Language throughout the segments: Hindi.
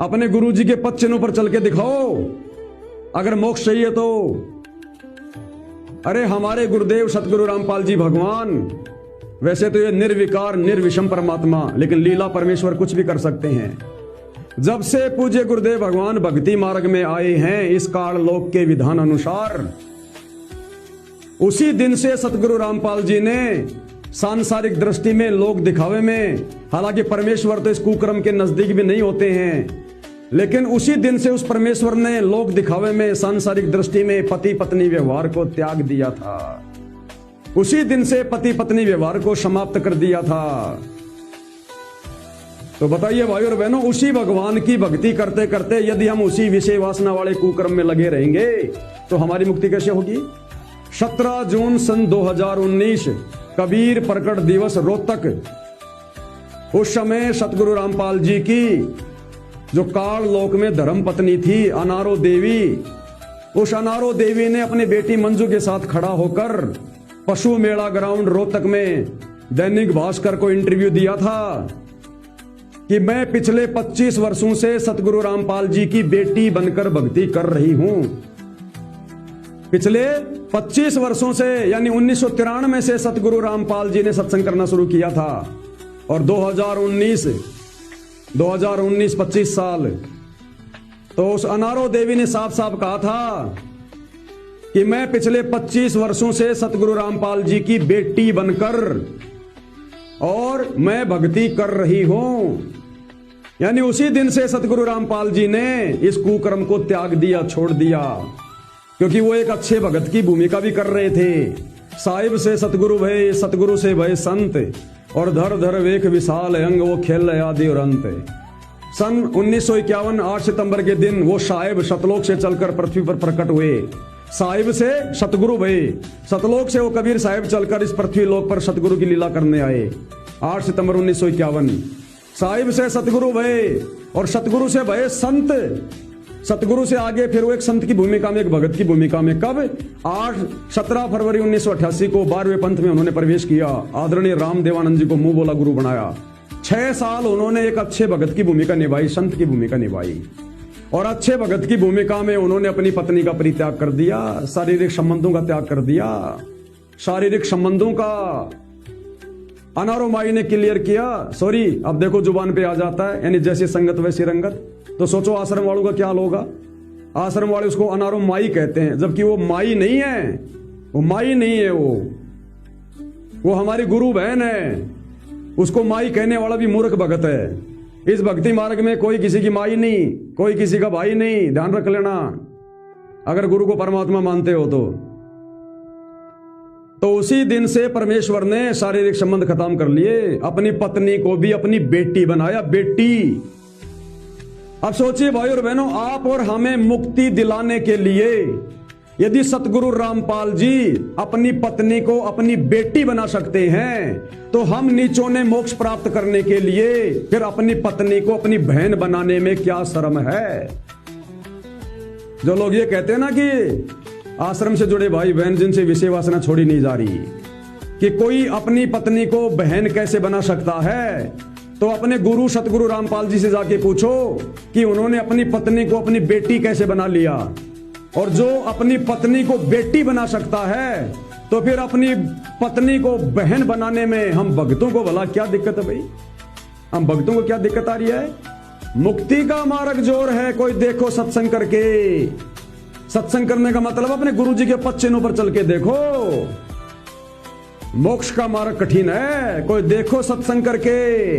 अपने गुरुजी के पद चिन्हों पर चल के दिखाओ अगर मोक्ष चाहिए तो। अरे हमारे गुरुदेव सतगुरु रामपाल जी भगवान, वैसे तो ये निर्विकार निर्विषम परमात्मा, लेकिन लीला परमेश्वर कुछ भी कर सकते हैं। जब से पूज्य गुरुदेव भगवान भक्ति मार्ग में आए हैं इस काल लोक के विधान अनुसार, उसी दिन से सतगुरु रामपाल जी ने सांसारिक दृष्टि में, लोक दिखावे में, हालांकि परमेश्वर तो इस कुकर्म के नजदीक भी नहीं होते हैं, लेकिन उसी दिन से उस परमेश्वर ने लोक दिखावे में, सांसारिक दृष्टि में पति पत्नी व्यवहार को त्याग दिया था। उसी दिन से पति पत्नी व्यवहार को समाप्त कर दिया था। तो बताइए भाई और बहनों, उसी भगवान की भक्ति करते करते यदि हम उसी विषय वासना वाले कुकर्म में लगे रहेंगे तो हमारी मुक्ति कैसे होगी? 17 जून सन 2019 कबीर प्रकट दिवस रोहतक, उस समय सतगुरु रामपाल जी की जो काल लोक में धर्म पत्नी थी अनारो देवी, उस अनारो देवी ने अपनी बेटी मंजू के साथ खड़ा होकर पशु मेला ग्राउंड रोहतक में दैनिक भास्कर को इंटरव्यू दिया था कि मैं पिछले 25 वर्षों से सतगुरु रामपाल जी की बेटी बनकर भक्ति कर रही हूं। पिछले 25 वर्षों से, यानी 1993 से सतगुरु रामपाल जी ने सत्संग करना शुरू किया था, और 2019 25 साल। तो उस अनारो देवी ने साफ साफ कहा था कि मैं पिछले 25 वर्षों से सतगुरु रामपाल जी की बेटी बनकर और मैं भक्ति कर रही हूं। यानी उसी दिन से सतगुरु रामपाल जी ने इस कुकर्म को त्याग दिया, छोड़ दिया, क्योंकि वो एक अच्छे भगत की भूमिका भी कर रहे थे। साहिब से सतगुरु भय, सतगुरु से भय संत, और धर धर वेख विशाल अंग, वो खेल आदि और अंत। सन 1951 8 सितंबर के दिन वो साहिब सतलोक से चलकर पृथ्वी पर प्रकट हुए। साहिब से सतगुरु भय, सतलोक से वो कबीर साहिब चलकर इस पृथ्वी लोक पर सतगुरु की लीला करने आए। 8 सितंबर 1951 साहिब से सतगुरु भय और सतगुरु से भय संत। सतगुरु से आगे फिर वो एक संत की भूमिका में, एक भगत की भूमिका में। कब? 17 फरवरी 1988 को 12वें पंथ में उन्होंने प्रवेश किया। आदरणीय रामदेवानंद जी को मुंह बोला गुरु बनाया। 6 साल उन्होंने एक अच्छे भगत की भूमिका निभाई, संत की भूमिका निभाई, और अच्छे भगत की भूमिका में उन्होंने अपनी पत्नी का परित्याग कर दिया, शारीरिक संबंधों का त्याग कर दिया। शारीरिक संबंधों का अनारो माई ने क्लियर किया। सॉरी, अब देखो जुबान पे आ जाता है, यानी जैसी संगत वैसी रंगत। तो सोचो आश्रम वालों का क्या हाल होगा। आश्रम वाले उसको अनारो माई कहते हैं, जबकि वो माई नहीं है, वो माई नहीं है, वो हमारी गुरु बहन है। उसको माई कहने वाला भी मूर्ख भगत है। इस भक्ति मार्ग में कोई किसी की माई नहीं, कोई किसी का भाई नहीं, ध्यान रख लेना अगर गुरु को परमात्मा मानते हो तो उसी दिन से परमेश्वर ने शारीरिक संबंध खत्म कर लिए, अपनी पत्नी को भी अपनी बेटी बनाया, बेटी। अब सोचिए भाई और बहनों, आप और हमें मुक्ति दिलाने के लिए यदि सतगुरु रामपाल जी अपनी पत्नी को अपनी बेटी बना सकते हैं, तो हम नीचों ने मोक्ष प्राप्त करने के लिए फिर अपनी पत्नी को अपनी बहन बनाने में क्या शर्म है। जो लोग ये कहते हैं ना कि आश्रम से जुड़े भाई बहन जिनसे विषय वासना छोड़ी नहीं जा रही, कि कोई अपनी पत्नी को बहन कैसे बना सकता है, तो अपने गुरु सतगुरु रामपाल जी से जाके पूछो कि उन्होंने अपनी पत्नी को अपनी बेटी कैसे बना लिया। और जो अपनी पत्नी को बेटी बना सकता है, तो फिर अपनी पत्नी को बहन बनाने में हम भक्तों को भला क्या दिक्कत है भाई? हम भक्तों को क्या दिक्कत आ रही है? मुक्ति का मार्ग जोर है, कोई देखो सत्संग करके। सत्संग करने का मतलब अपने गुरु जी के पद चिन्हों पर चल के देखो। मोक्ष का मार्ग कठिन है, कोई देखो सत्संग करके।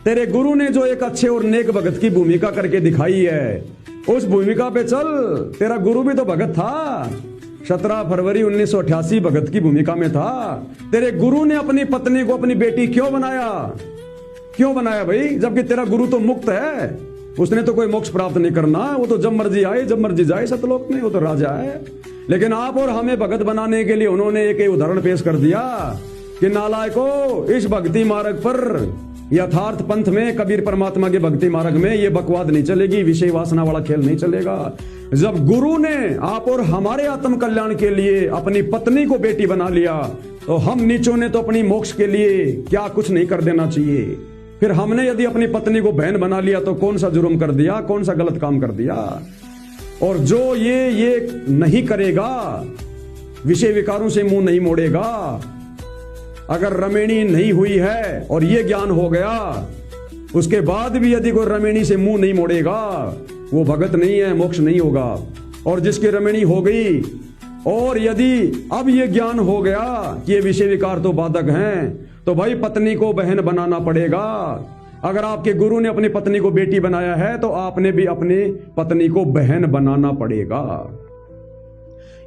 तेरे गुरु ने जो एक अच्छे और नेक भगत की भूमिका करके दिखाई है, उस भूमिका पे चल। तेरा गुरु भी तो भगत था, 17 फरवरी 1988 भगत की भूमिका में था। तेरे गुरु ने अपनी पत्नी को अपनी बेटी क्यों बनाया? क्यों बनाया भाई? जबकि तेरा गुरु तो मुक्त है, उसने तो कोई मोक्ष प्राप्त नहीं करना, वो तो जब मर्जी आए जब मर्जी जाए सतलोक में, वो तो राजा है। लेकिन आप और हमें भगत बनाने के लिए उन्होंने एक उदाहरण पेश कर दिया कि नालायकों, इस भक्ति मार्ग पर, यथार्थ पंथ में, कबीर परमात्मा के भक्ति मार्ग में ये बकवाद नहीं चलेगी, विषय वासना वाला खेल नहीं चलेगा। जब गुरु ने आप और हमारे आत्म कल्याण के लिए अपनी पत्नी को बेटी बना लिया, तो हम नीचों ने तो अपनी मोक्ष के लिए क्या कुछ नहीं कर देना चाहिए। फिर हमने यदि अपनी पत्नी को बहन बना लिया तो कौन सा जुर्म कर दिया, कौन सा गलत काम कर दिया। और जो ये नहीं करेगा, विषय विकारों से मुंह नहीं मोड़ेगा, अगर रमेणी नहीं हुई है और ये ज्ञान हो गया, उसके बाद भी यदि कोई रमेणी से मुंह नहीं मोड़ेगा, वो भगत नहीं है, मोक्ष नहीं होगा। और जिसकी रमेणी हो गई और यदि अब ये ज्ञान हो गया कि ये विषय विकार तो बाधक हैं, तो भाई पत्नी को बहन बनाना पड़ेगा। अगर आपके गुरु ने अपनी पत्नी को बेटी बनाया है तो आपने भी अपनी पत्नी को बहन बनाना पड़ेगा।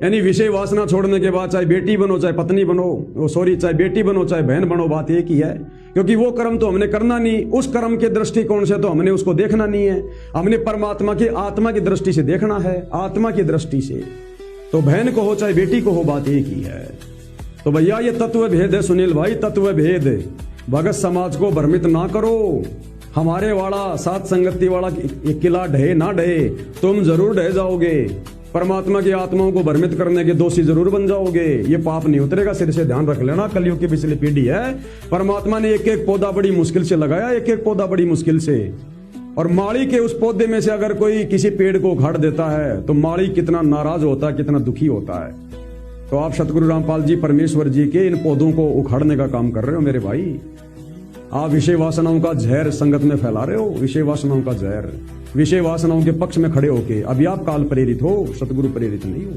यानी विषय वासना छोड़ने के बाद चाहे बेटी बनो चाहे पत्नी बनो, चाहे बेटी बनो चाहे बहन बनो, बात एक ही है। क्योंकि वो कर्म तो हमने करना नहीं, उस कर्म के दृष्टिकोण से तो हमने उसको देखना नहीं है, हमने परमात्मा की आत्मा की दृष्टि से देखना है, आत्मा की दृष्टि से। तो बहन को हो चाहे बेटी को हो, बात एक ही है। तो भैया ये तत्व भेद है सुनील भाई, तत्व भेद। भगत समाज को भ्रमित ना करो। हमारे वाला सात संगति वाला किला ढहे ना ढहे, तुम जरूर ढह जाओगे। परमात्मा की आत्माओं को भ्रमित करने के दोषी जरूर बन जाओगे। ये पाप नहीं उतरेगा, सिर से ध्यान रख लेना। कलयुग की पिछली पीढ़ी है, परमात्मा ने एक एक पौधा बड़ी मुश्किल से लगाया, एक एक पौधा बड़ी मुश्किल से। और माली के उस पौधे में से अगर कोई किसी पेड़ को उखाड़ देता है तो माली कितना नाराज होता है, कितना दुखी होता है। तो आप सतगुरु रामपाल जी परमेश्वर जी के इन पौधों को उखाड़ने का काम कर रहे हो मेरे भाई। आप विषय वासनाओं का जहर संगत में फैला रहे हो, विषय वासनाओं का जहर, विषय वासनाओं के पक्ष में खड़े होके। अभी आप काल प्रेरित हो, सतगुरु प्रेरित नहीं हो।